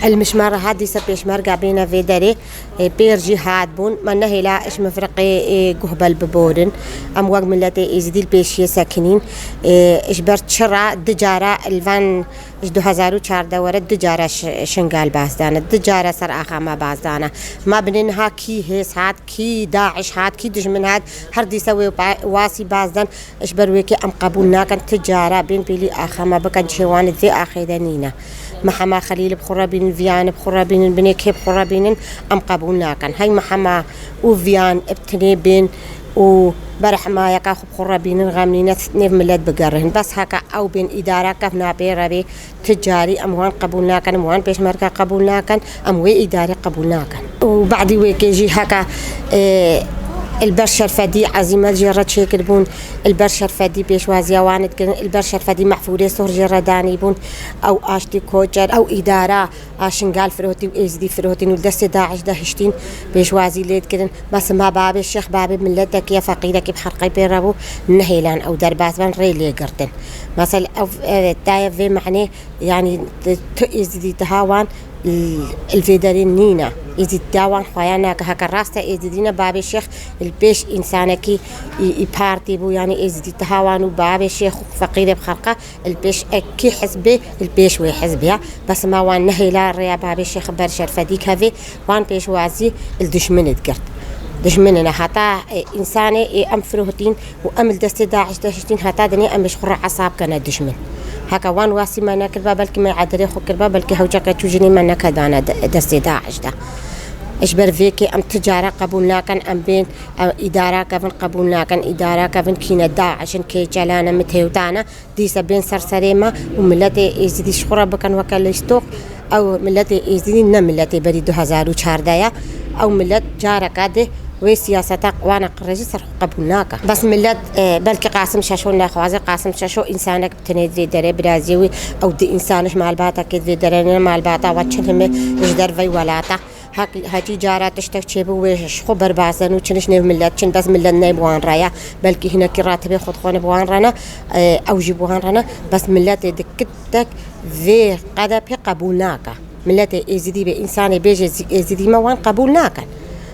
المشمار هادي سبيشمار قابينا في داري بيرجي هاد بون ما نهلا اش مفرقي قهبل ببورن ام وق ملتي ازديل بيشي ساكنين اش برت شرع دجارة الفان اش 2004 دورة دجارة شنقال بازدانا دجارة سر اخا ما بازدانا ما بننها كي هيس هاد كي داعش هاد كي دجمن هاد هردي سوي واسي بازدان اش برويكي ام قبولنا كان تجارة بين بيلي اخا ما بكن شوان ذي اخي دانينا محما خليل بخرابين فيان بخرابين بنيك بخرابين ام قبولنا كان هاي محما وفيان ابتني بين وبرح ما يقاخ بخرابين غامنين نيف ملاد بقرهن بس هكا او بين اداره كفنا بيربي تجاري اموان قبولنا كان اموان بيش مركا قبولنا كان اموي اداري قبولنا كان وبعد ويكيجي هكا البرشا فدي عزيمة جرد شكل بون البرشا فدي بيشوازيا واند كن البرشا فدي محفورة صور جرداني بون أو آشتي كوجر أو إدارة شنقال فروتي وإزدي فروتي ودست داعش دهشتين بيشوازي ليد كن بس ما باب الشيخ باب ملتك يا فقيرك بحرقي بيربو نهيلان أو دربات بان ريلي قردن مثلا أو تايف في معني يعني إزدي تهاوان الفيدرين نينا إذا داوان خيانا كهك الراسة إذا دينا باب الشيخ البيش إنسانكي يبارتي بو يعني إذا تهاوانو باب الشيخ فقير بخرقة البيش أكي حزبي البيش وحزبها بس ما وان نهيلا ريا باب الشيخ برشر فديك هذي وان بيش وازي الدشمن تقرد دشمننا حتى إنساني أم فروهتين وأمل دست داعش دهشتين حتى دني أم بشخر عصاب كان الدشمن هكا وان واسي ما نكربا بلكي ما عدري خو كربا بلكي هوجاك توجني ما نكدانا دست داعش ده اش برفيكي ام تجارة قبولنا كان ام بين ادارة كفن قبولنا كان ادارة كفن كينا داعش كي جلانا متهودانا دي سبين سرسريما وملتي ازدي شخرا بكن وكاليستوق او ملتي ازدي نملتي بري 2004 او ملت جارة كاده وسياسة وانا قرجي سر قبولناك بس ملت بلكي قاسم شاشو ناخوازي قاسم شاشو انسانك بتنيد في دري برازيوي او دي انسانش مع الباتا كيد في دري مع الباتا واتشنهم يجدر في ولاتا هاكي جارة تشتكي ويش خبر بعضن وشنش نيف ملت شن بس ملت نيبوان رايا بلكي هنا كراتبي خد خون بوان رانا او جيبوان رانا بس ملت دكتك في قدبي قبولناك ملت ازدي بانسان بيجي ازدي ما وان قبولناك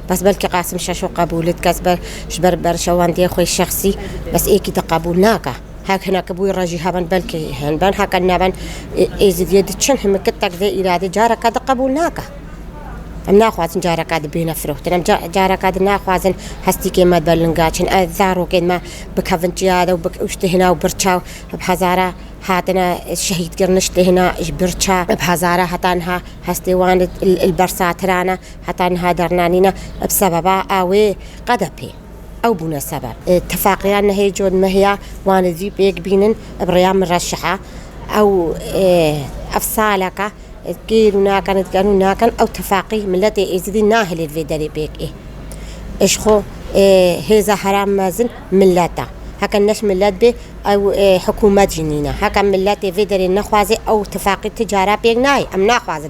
بس بلكي قاسم شاشو قبولت كسبر شبر برشوان دي خوي الشخصي بس ايكي تقبولناك هاك هناك بوي راجي هبن بلكي هنبن هاك النبن ازدي يدتشن هم كتك ذي إرادة جارة كده قبولناك ام ناخوازن جارة كاد بينا فروختن ام جارة كاد ناخوازن هستي كيما بلنقاتشن اذارو كيما بكفن جيادة وبكوشتهنا وبرشاو بحزارة هاتنا الشهيد قرنشتهنا برشا بحزارة هتانها هستيوان البرسات رانا هتانها درنانينا بسببا اوي قدبي او بنا سبب اتفاقيان هي جود ما هي وانا ذي بيك بينن بريام مرشحة او افصالك كيرونا كانت قانونا كان او تفاقي ملتي ازدي ناهل الفيدري بيك اشخو هيزا حرام مازن ملتا هكا الناس ملات بي او حكومات جنينة هكا ملاتي فيدري نخوازي او تفاقي تجارة بيك ناي ام نخوازي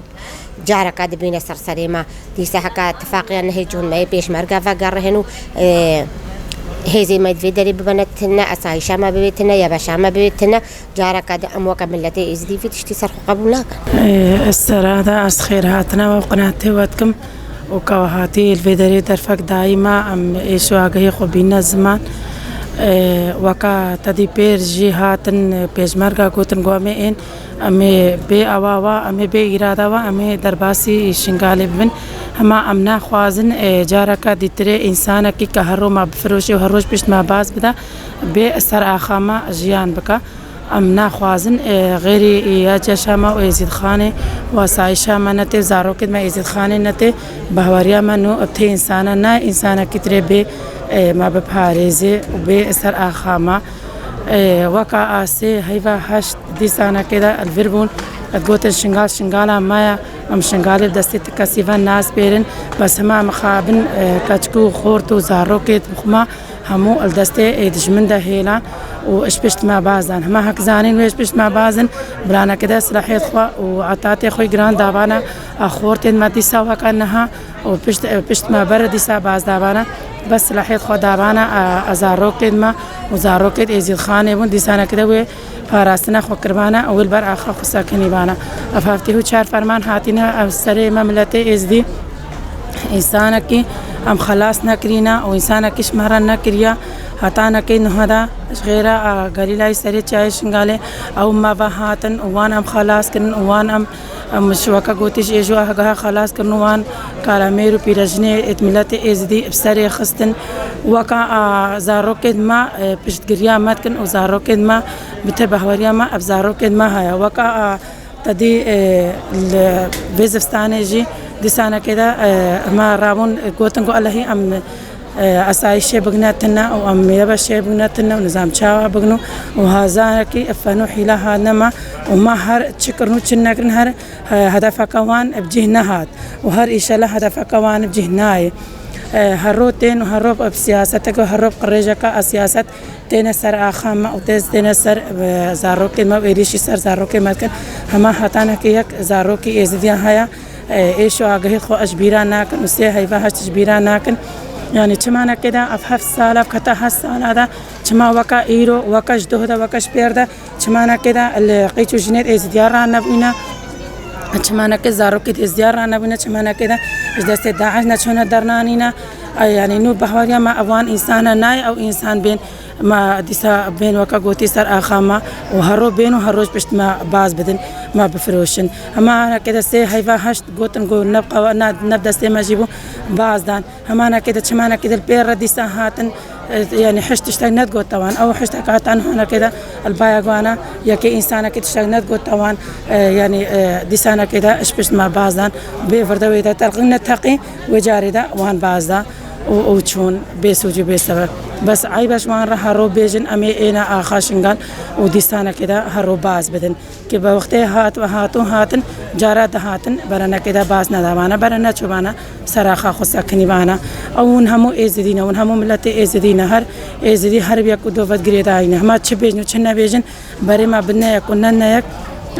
جارة كاد بينا سرسريما ديسا هكا اتفاقي انه جون ما يبيش مرقا فقرهنو هذي ما يفيدري ببنتنا أسايشة ما ببيتنا يباشا ما ببيتنا جارة كده أموك ملتي إزدي في تشتي سرخ قبولناك السرادة أسخير هاتنا وقناتي واتكم وكوهاتي الفيدري درفك دائما أم إيشو أغي خبينا زمان وكا تدي بيرجي هاتن بيجمرغا قوتن قوامين أمي بي أواوا أمي بي إرادوا أمي درباسي شنغالي بن هما أمنا خوازن جاركا ديتري إنسانا كي كهرو ما بفروشي وهروش بيشت ما باز بدا بي سر آخاما جيان بكا أمنا خوازن غيري ياجا شاما ويزيد خاني واساي شاما نتي زاروكد ما يزيد خاني نتي بهواريا منو ابتي إنسانا نا إنسانا كتري بي ما ببهاريزي وبي سر آخاما وكا آسي هيفا هشت ديسانا كده الفيربون قوت الشنغالا مايا ام شنغالي بدستي تكاسيفا ناس بيرن بس هما مخابن كاتشكو خورتو زاروكيت بخما همو الدستي دجمن ده هيلا واش بشت ما بازن هما هك زانين ويش بشت ما بازن برانا كده صلاحيت خوا وعطاتي خوي جراند دابانا اخورتين ما ديسا وكانها وبشت ما برد ديسا باز دابانا بس لحيت خدابانا أزاروكد ما وزاروكد إزيد خانة بون ديسانا كده وي فاراستنا خو كربانا أول بر آخر خو ساكني بانا أفافتي هو چار فرمان هاتينا السري مملتي إزدي إنسانك أم خلاص نكرينا أو إنسانك شمرا نكريا هاتانا كي هذا غير قليلا يسري تعيش قاله أو ما بهاتن وان أم خلاص كن وان أم شوكا قوتيش إجوا هجها خلاص كن وان كلاميرو بيرجني إتملتي إزدي بسري خستن وكا زاروكد ما بشتجريا ما كن وزاروكد ما بتبهوريا ما أبزاروكد ما هيا وكا تدي الفيزفستاني جي ديسانا كده ما رابون قوتن قو الله أم أسايشة بغناتنا أو أم يبشة بغناتنا ونظام شاوا بغنو وهذا كي أفنو حيلا هذا وما هر تشكرنو تشنكرن هر هدف كوان بجهنا هاد وهر إشالة هدف كوان بجهناي هروتين وهروب بسياستك وهروب قريجك السياسات تنسر آخام أو تنسر زاروكي ما بيريش سر زاروكي ما كان هما هتانا كيك زاروكي إزديا هيا إيشو أجهي خو أجبيرا ناكن وسيه هيفا هش تجبيرا ناكن يعني كمان كده أفهف سالة كتا هالسالة هذا كما وكا إيرو وكا جدوه وكا شبيردا كمان كده القيتو جنيد إزديا رانا بينا كمان كده زاروكي إزديا رانا بينا كمان كده إجدست داعش نشونا درنانينا يعني نو بحواريا ما أوان إنسان ناي أو إنسان بين ما ديسا بين وكا قوتي سر آخاما وهرو بين وهروش بشت ما باز بدن ما بفروشن أما أنا كده سي هيفا هشت قوتن قول نبقى نبدأ سي ما جيبو باز دان أما أنا كده كمان كده البير ديسا هاتن يعني حشت اشتغلت قوت طوان أو حشت كاتن هنا كده البايا قوانا يكي إنسانة كده اشتغلت قوت طوان يعني ديسانا كده إيش بشت ما باز دان بفردوي ده تلقينا تقي وجاري ده وان باز ده وشون بيسوجي بسبب بس عيبش وان راح هرو بيجن أمي إنا آخاشنغان وديستانا كده هرو باز بدن كبا وقتي هاتن جارات هاتن برنا كده باز ندامانا برنا شبانا سراخا خصا كنيبانا أو نهمو إزدينا ونهمو ملتي إزدينا إزدي هر بيكو دوفت قريداينا ما تشبيجنو تشنا بيجن بري ما بدنا يكون نيك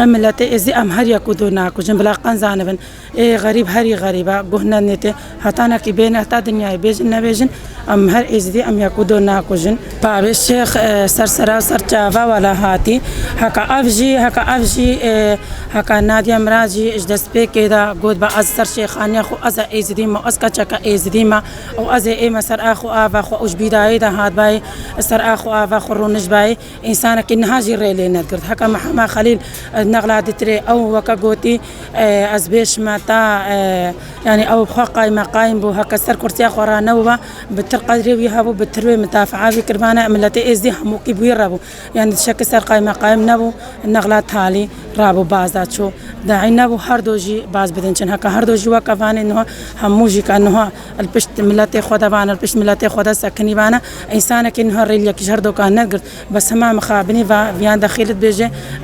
أملتي إزي أم هر يكودونا كوجن بلا قنزانبن إيه غريب هري غريبة جهنا نتي هتانا كي بين هتا دنيا بيجن نبيجن أم هر إزدي أم يكودونا كوجن باب الشيخ سرسرا سرچاوا ولا هاتي هكا أفجي هكا نادية مراجي إجدس بي كده قود با أز سر شيخانيا خو أزا إزدي ما أسكا چكا إزدي ما أو أزا إيه مسر آخو آفا خو أش بيداي ده هاد باي سر آخو آفا خو رونش باي إنسانك إنهاجي ريلي نتقرد هكا محمد خليل نغلا دتري أو وكاغوتي أزبيش ماتا يعني أو بخاقاي مقايم بو هكا سر كرسي خورا نوبة بتر قدري ويهابو بتروي متافعة في كربانا ملتي إزدي هموكي بويرابو يعني شك سر قاي مقايم نبو النغلا تالي رابو بازاتشو داعي نبو هردوجي باز بدنشن هكا هردوجي وكفان إنه هموجي كأنه البشت ملتي خدا بانا البشت ملتي خدا سكني بانا إنسانك إنه ريليا كجردو كان نقدر بس ما مخابني فيان دخيلت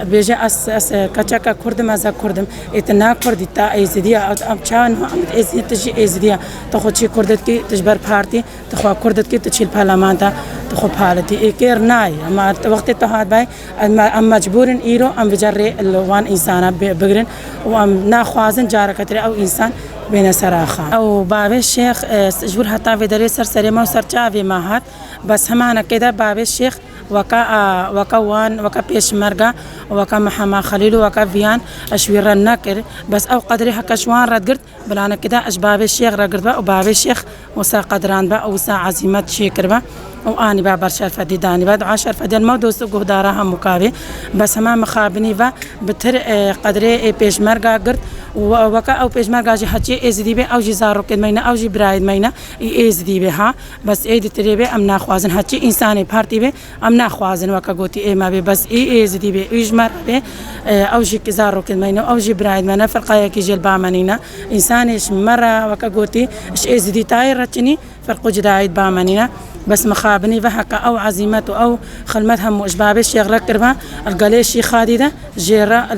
بيجي أس كاتشاكا كردم أزا كردم إتنا كردي تا إزديا أم شان هم إزديا تجي إزديا تخوشي كردت كي تجبر بارتي تخوا كردت كي تشيل برلمان تا تخو بارتي إكير ناي أما وقت تهاد باي أم مجبورن إيرو أم بجري الوان إنسانا بقرن وأم ناخوازن جاركتري أو إنسان بين سراخة أو باب الشيخ جبر حتى في دري سرسريما وسرچاوي ماهات بس همانا كده باب الشيخ وكا بيش مرقا وكا محمد خليل وكا فيان أشوير النكر بس أو قدري هكا شوان ردقرد بلانا كده أشباب الشيخ رقرد با وباب الشيخ وسا قدران با وسا عزيمة شيكر با وأني بابر شرف ديداني بعد 10 فدان مودوس قهدارها مكابي بس ما مخابني با بتر قدري بيش مرقا قرد وكا أو بيش مرقا جي حتى إزدي بي أو جي زارو كد مينا أو جي برايد مينا إزدي بي ها بس إيدي تري بي أم ناخوازن حتى إنساني بارتي بي أم ناخوازن وكا قوتي إيه ما بي بس إزدي بي إجمر بي أو جي كزارو كد مينا أو جي برايد مينا فرقايا كي جيل بامانينا إنسانيش مرة وكا قوتي إش إزدي تاير رتني فرقو جدايد بامانينا بس مخابني فهكا أو عزيمته أو خلمتها مجبابش يغرق كربا القليشي خاديده جيرا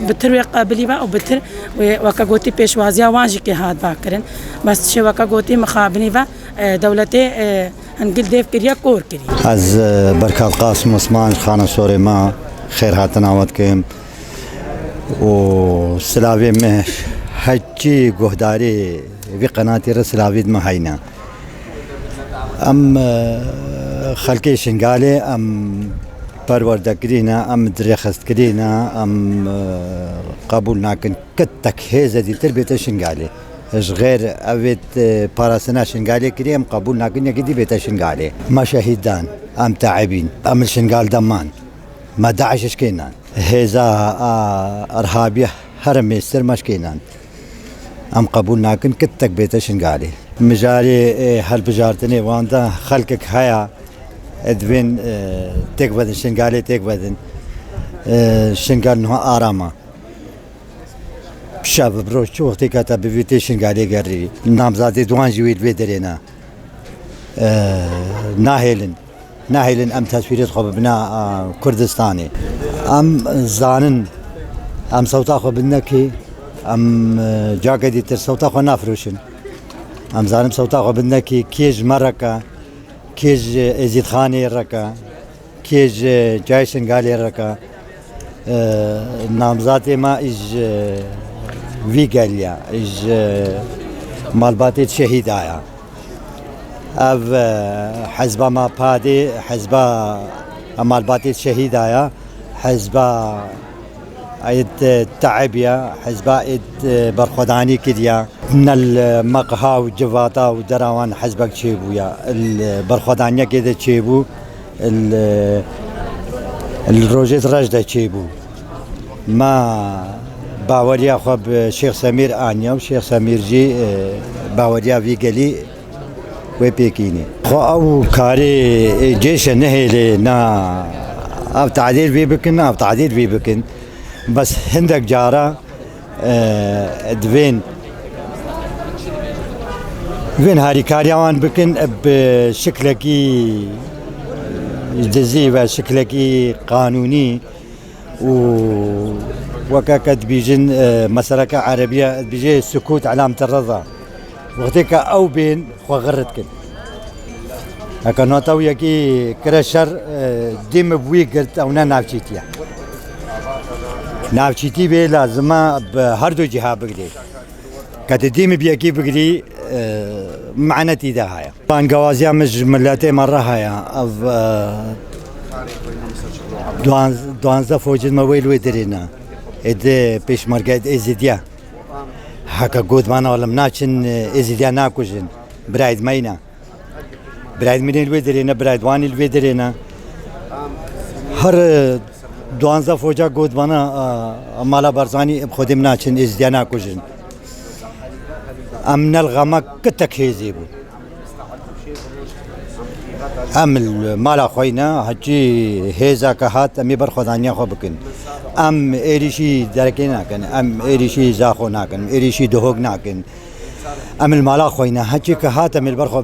بتروي قابلي با أو بتر وكا قوتي بيشوازيا واجي كي هاد باكرن بس شي وكا قوتي مخابني با دولتي هنقل ديف كريا كور كريا از بركات قاسم عثمان خانة سوري ما خير هاتنا ودكم وسلاوي مش حجي قهداري في قناتي رسلاويد ما هينا ام خلقي شنقالي ام پرورده كرينا ام دريخست كرينا ام قبول ناكن كتك هيزة دي تربية شنقالي اش غير اويت باراسنا شنقالي كري ام قبول ناكن يكدي بيت شنقالي ما شهيدان ام تعبين ام الشنقال دمان ما داعش اشكينان هيزا ارهابيه هرميستر مشكينان ام قبول ناكن كتك بيت شنقالي مجاري هل بجارتني واندا خلقك هيا ادوين تك بدن شنقالي تك بدن شنقال نها آراما شاب بروش شو وقتی کاتا بویتی شنقالي گری نامزادی دوان جوید ویدرینا ناهلن ام تصویرت خوب بنا كردستاني ام زانن ام صوتا خو بنكي ام جاكدي تر صوتا خو نافروشن ام زانم صوتا خو بنكي كيج مركا كيج ازيد خاني ركا كيج جايشن قالي ركا نامزاتي ما اج فيغاليا اج مالباتي شهيد آيا اف حزبا ما بادي حزبا مالباتي شهيد آيا حزبا ايد تعبيا حزبا ايد برخداني كديا من المقهى والجفاطة ودراوان حزبك تشيبويا البرخدانيا كده تشيبو الروجيت رجدة تشيبو ما باوريا خب شيخ سمير آنيا وشيخ سمير جي باوريا فيقلي وبيكيني خو او كاري جيش نهيلي نا او تعديل بيبكن او تعديل بيبكن بس هندك جارة دوين هاري كاريوان بكن بشكلكي جزئي وشكلكي قانوني وكاكد بيجن مسركة عربية بيجي السكوت علامة الرضا وقتك او بين خو غرتكن هكا نوتاو يكي كرشر ديم بوي قلت او نافشيتيا نافشيتي بي لازم بهر دو جهة بقدي كتديم بيكي بقدي معناتي ده هاي طبعا قوازيا مش ملاتي مرة هاي اف دوانزا فوجد مويل ويدرينا اد بيش مرقد ازيديا هكا قود مانا ولا مناشن ازيديا ناكوجن برايد مينا برايد من الويدرينا برايد واني الويدرينا هر دوانزا فوجا قود مانا مالا برزاني بخودي مناشن ازيديا ناكوجن امن الغمك كتك هيزيبو ام مالا خوينا هجي هيزا كهات امي برخدانيا خو بكن ام ايريشي دركينا كن ام ايريشي زاخو ناكن ايريشي دهوغ ناكن ام المالا خوينا هجي كهات امي برخو